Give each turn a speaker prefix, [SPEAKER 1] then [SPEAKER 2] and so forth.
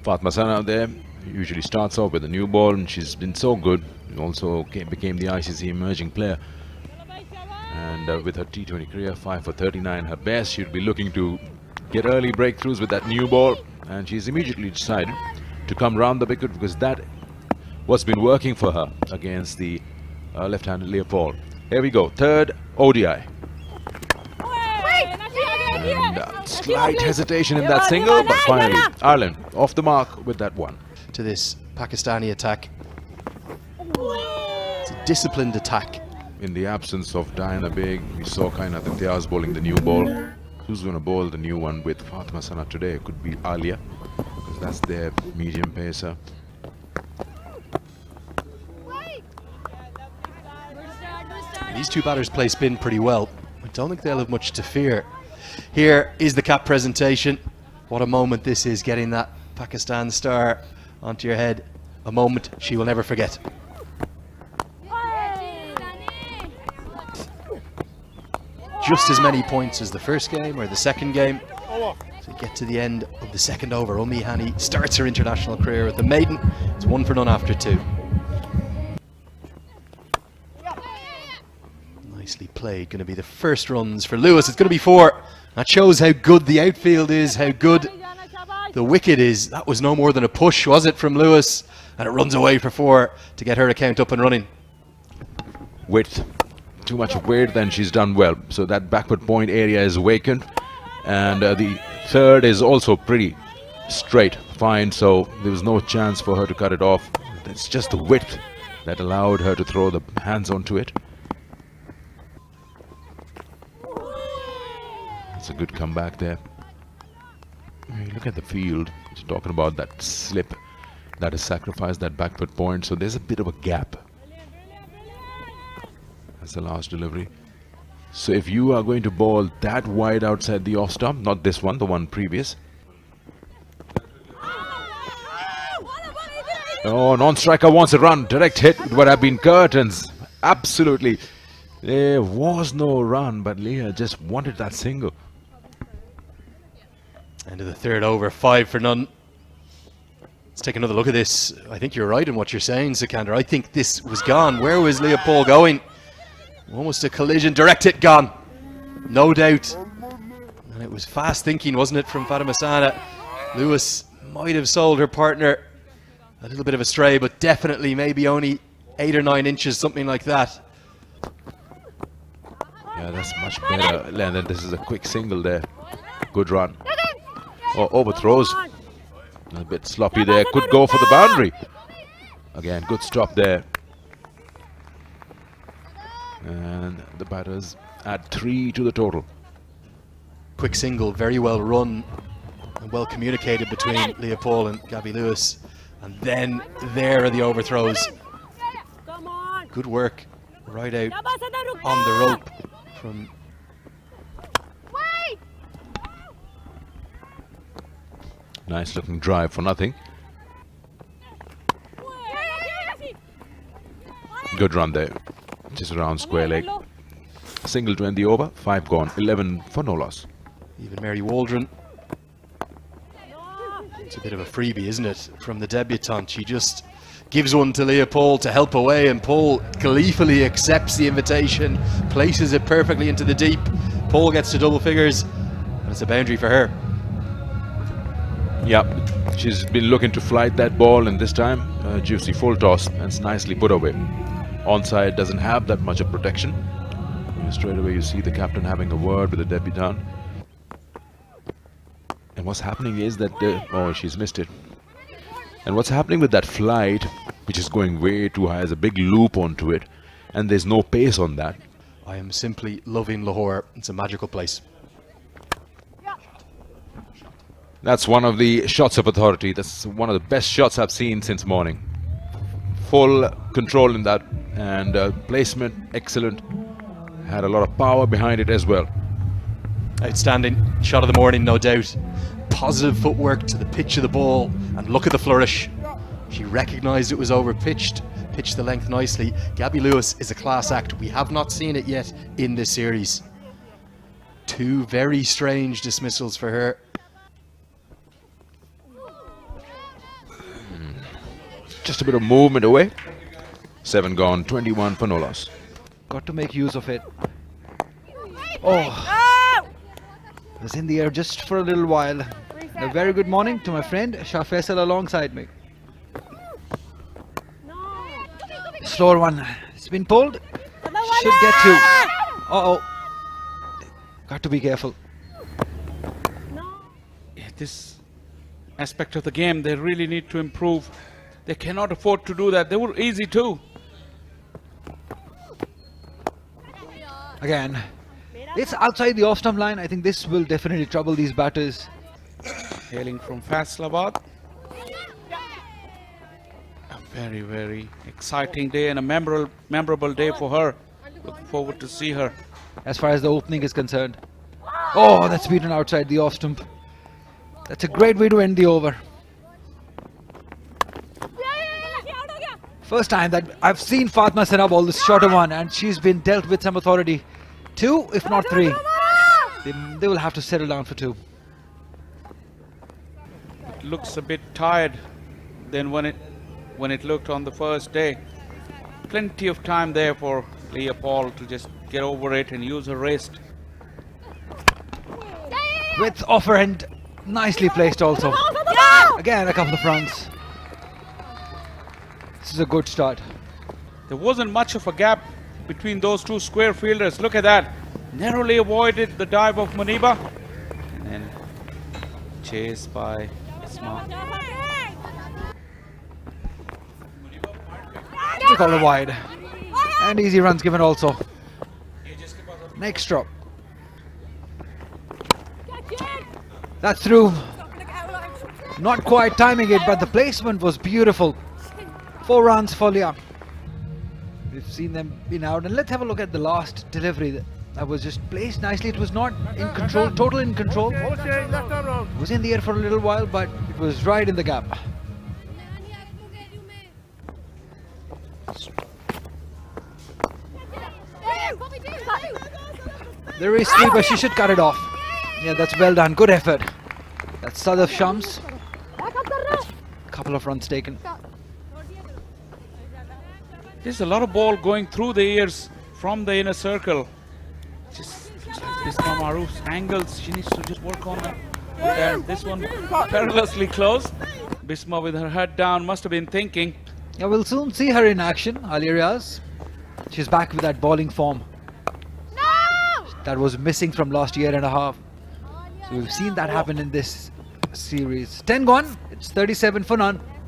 [SPEAKER 1] Fatma Sana there usually starts off with a new ball, and she's been so good. Also became the ICC emerging player. And with her T20 career, 5 for 39, her best, she'd be looking to get early breakthroughs with that new ball. And she's immediately decided to come round the wicket because that what's been working for her against the left-handed Leopold. Here we go, third ODI. And slight hesitation in that single, but finally Arslan off the mark with that one.
[SPEAKER 2] To this Pakistani attack. It's a disciplined attack.
[SPEAKER 1] In the absence of Diana Beg, we saw Kainat Imtiaz bowling the new ball. Who's going to bowl the new one with Fatma Sana today? It could be Alia, because that's their medium pacer.
[SPEAKER 2] These two batters play spin pretty well. I don't think they'll have much to fear. Here is the cap presentation. What a moment this is, getting that Pakistan star onto your head. A moment she will never forget. Just as many points as the first game or the second game. So we get to the end of the second over. Ummi Hani starts her international career with the maiden. It's 1 for none after 2. Nicely played. Going to be the first runs for Lewis. It's going to be 4. That shows how good the outfield is, how good the wicket is. That was no more than a push, was it, from Lewis? And it runs away for 4 to get her account up and running.
[SPEAKER 1] Width. Too much weight, then she's done well. So that backward point area is vacant. And the third is also pretty straight, fine. So there was no chance for her to cut it off. It's just the width that allowed her to throw the hands onto it. It's a good comeback there. Look at the field. It's talking about that slip that has sacrificed that backward point. So there's a bit of a gap. That's the last delivery. So if you are going to bowl that wide outside the off stump, not this one, the one previous. Oh, non-striker wants a run. Direct hit. It would have been curtains. Absolutely. There was no run, but Leah just wanted that single.
[SPEAKER 2] End of the third over, 5 for none. Let's take another look at this. I think you're right in what you're saying, Sikander. I think this was gone. Where was Leopold going? Almost a collision. Direct hit gone. No doubt. And it was fast thinking, wasn't it, from Fatma Sana? Lewis might have sold her partner a little bit of a stray, but definitely maybe only 8 or 9 inches, something like that.
[SPEAKER 1] Yeah, that's much better. And then this is a quick single there. Good run. Oh, overthrows. A bit sloppy there. Could go for the boundary. Again, good stop there. And the batters add 3 to the total.
[SPEAKER 2] Quick single, very well run and well communicated between Leopold and Gabby Lewis. And then there are the overthrows. Good work right out on the rope from...
[SPEAKER 1] Nice looking drive for nothing. Good run there. Just around square leg. Single to end the over. 5 gone. 11 for no loss.
[SPEAKER 2] Even Mary Waldron. It's a bit of a freebie, isn't it, from the debutante? She just gives one to Leopold to help away, and Paul gleefully accepts the invitation, places it perfectly into the deep. Paul gets to double figures, and it's a boundary for her.
[SPEAKER 1] Yep, she's been looking to flight that ball, and this time juicy full toss, and it's nicely put away. Onside doesn't have that much of protection. Straight away you see the captain having a word with the debutante. And what's happening is that, oh, she's missed it. And what's happening with that flight, which is going way too high, has a big loop onto it, and there's no pace on that.
[SPEAKER 2] I am simply loving Lahore. It's a magical place.
[SPEAKER 1] That's one of the shots of authority. That's one of the best shots I've seen since morning. Full control in that, and placement excellent. Had a lot of power behind it as well.
[SPEAKER 2] Outstanding shot of the morning, no doubt. Positive footwork to the pitch of the ball, and look at the flourish. She recognised it was over pitched, pitched the length nicely. Gabby Lewis is a class act. We have not seen it yet in this series. 2 very strange dismissals for her.
[SPEAKER 1] Just a bit of movement away. 7 gone, 21 for no loss.
[SPEAKER 3] Got to make use of it. Oh, it was in the air just for a little while. And a very good morning to my friend Shah Faisal alongside me. Slower one. It's been pulled. Should get to. Uh-oh. Got to be careful.
[SPEAKER 4] This aspect of the game, they really need to improve. They cannot afford to do that. They were easy too.
[SPEAKER 3] Again, it's outside the off-stump line. I think this will definitely trouble these batters.
[SPEAKER 4] Hailing from Faisalabad. A very, very exciting day and a memorable day for her. Look forward to see her.
[SPEAKER 3] As far as the opening is concerned. Oh, that's beaten outside the off-stump. That's a great way to end the over. First time that I've seen Fatma Sana bowl this shorter one, and she's been dealt with some authority. 2, if not 3. They will have to settle down for 2.
[SPEAKER 4] It looks a bit tired than when it looked on the first day. Plenty of time there for Leah Paul to just get over it and use her wrist.
[SPEAKER 3] With offer and nicely placed also. Again, a couple of runs. This is a good start.
[SPEAKER 4] There wasn't much of a gap between those two square fielders. Look at that. Narrowly avoided the dive of Muniba. And then chased by Isma.
[SPEAKER 3] They call it wide. And easy runs given also. Next drop. That's through. Not quite timing it, but the placement was beautiful. 4 runs for Leah. We've seen them in out, and let's have a look at the last delivery that was just placed nicely. It was not in control, total in control. It was in the air for a little while, but it was right in the gap. There is 3, but she should cut it off. Yeah, that's well done. Good effort. That's Sadaf Shams. Couple of runs taken.
[SPEAKER 4] There's a lot of ball going through the ears from the inner circle. Just looks like Bisma Maroof's angles. She needs to just work on that. And this one perilously close. Bisma with her head down must have been thinking.
[SPEAKER 3] Yeah, we'll soon see her in action. Ali Riaz. She's back with that bowling form that was missing from last year and a half. So we've seen that happen in this series. 10 gone. It's 37 for none.